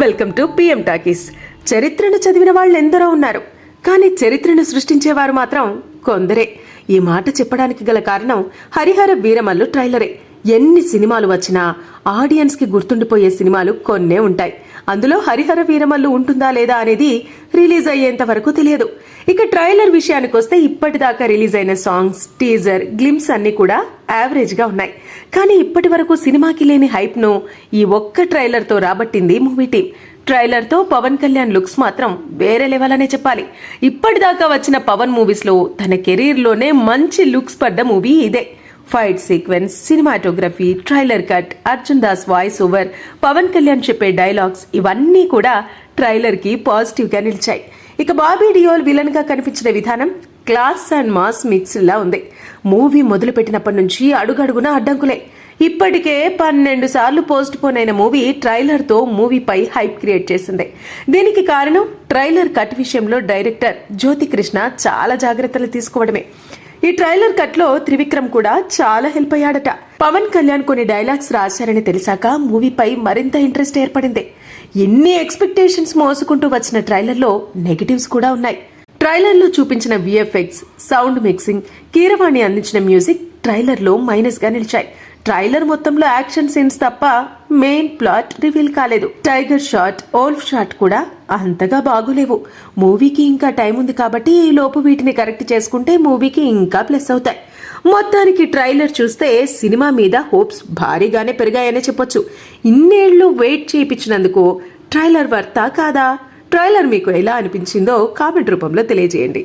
Welcome to PM talkies. చరిత్రను చదివిన వాళ్ళు ఎందరో ఉన్నారు, కానీ చరిత్రను సృష్టించేవారు మాత్రం కొందరే. ఈ మాట చెప్పడానికి గల కారణం హరిహర వీరమల్లు ట్రైలరే. ఎన్ని సినిమాలు వచ్చినా ఆడియన్స్ కి గుర్తుండిపోయే సినిమాలు కొన్నే ఉంటాయి. అందులో హరిహర వీరమల్లు ఉంటుందా లేదా అనేది రిలీజ్ అయ్యేంత వరకు తెలియదు. ఇక ట్రైలర్ విషయానికి వస్తే ఇప్పటిదాకా రిలీజ్ అయిన సాంగ్స్, టీజర్, గ్లిమ్స్ అన్ని కూడా యావరేజ్ గా ఉన్నాయి. కానీ ఇప్పటి వరకు సినిమాకి లేని హైప్ ను ఈ ఒక్క ట్రైలర్ తో రాబట్టింది మూవీ టీం. ట్రైలర్ తో పవన్ కళ్యాణ్ లుక్స్ మాత్రం వేరే లెవెల్ అనే చెప్పాలి. ఇప్పటిదాకా వచ్చిన పవన్ మూవీస్ లో తన కెరీర్ లోనే మంచి లుక్స్ పడ్డ మూవీ ఇదే. Fight sequence, cinematography, trailer cut, Arjun Das voice over, Pavan Kalyan చెప్పే డైలాగ్స్ ఇవన్నీ కూడా ట్రైలర్ కి పాజిటివ్ గా నిలిచాయి. ఇక బాబీ డియోల్ విలన్ గా కనిపించిన విధానం క్లాస్ అండ్ మాస్ మిక్స్ లా ఉంది. మూవీ మొదలు పెట్టినప్పటి నుంచి అడుగడుగున అడ్డంకులే. ఇప్పటికే 12 సార్లు పోస్ట్ పోన్ అయిన మూవీ ట్రైలర్ తో మూవీపై హైప్ క్రియేట్ చేసింది. దీనికి కారణం ట్రైలర్ కట్ విషయంలో డైరెక్టర్ జ్యోతి కృష్ణ చాలా జాగ్రత్తలు తీసుకోవడమే. ఈ ట్రైలర్ కట్ లో త్రివిక్రమ్ కూడా చాలా హెల్ప్ అయ్యాడట. పవన్ కళ్యాణ్ కొన్ని డైలాగ్స్ రాశారని తెలిసాక మూవీపై మరింత ఇంట్రెస్ట్ ఏర్పడింది. ఎన్ని ఎక్స్పెక్టేషన్స్ మోసుకుంటూ వచ్చిన ట్రైలర్ లో నెగటివ్స్ కూడా ఉన్నాయి. ట్రైలర్ లో చూపించిన విఎఫ్ఎక్స్, సౌండ్ మిక్సింగ్, కీరవాణి అందించిన మ్యూజిక్ ట్రైలర్ లో మైనస్ గా నిలిచాయి. ట్రైలర్ మొత్తంలో యాక్షన్ సీన్స్ తప్ప మెయిన్ ప్లాట్ రివీల్ కాలేదు. టైగర్ షాట్, ఓల్ఫ్ షాట్ కూడా అంతగా బాగోలేవు. మూవీకి ఇంకా టైం ఉంది కాబట్టి ఈ లోపు వీటిని కరెక్ట్ చేసుకుంటే మూవీకి ఇంకా ప్లస్ అవుతాయి. మొత్తానికి ట్రైలర్ చూస్తే సినిమా మీద హోప్స్ భారీగానే పెరిగాయనే చెప్పొచ్చు. ఇన్నేళ్లు వెయిట్ చేయించినందుకు ట్రైలర్ వర్తా కాదా? ట్రైలర్ మీకు ఎలా అనిపించిందో కామెంట్ రూపంలో తెలియజేయండి.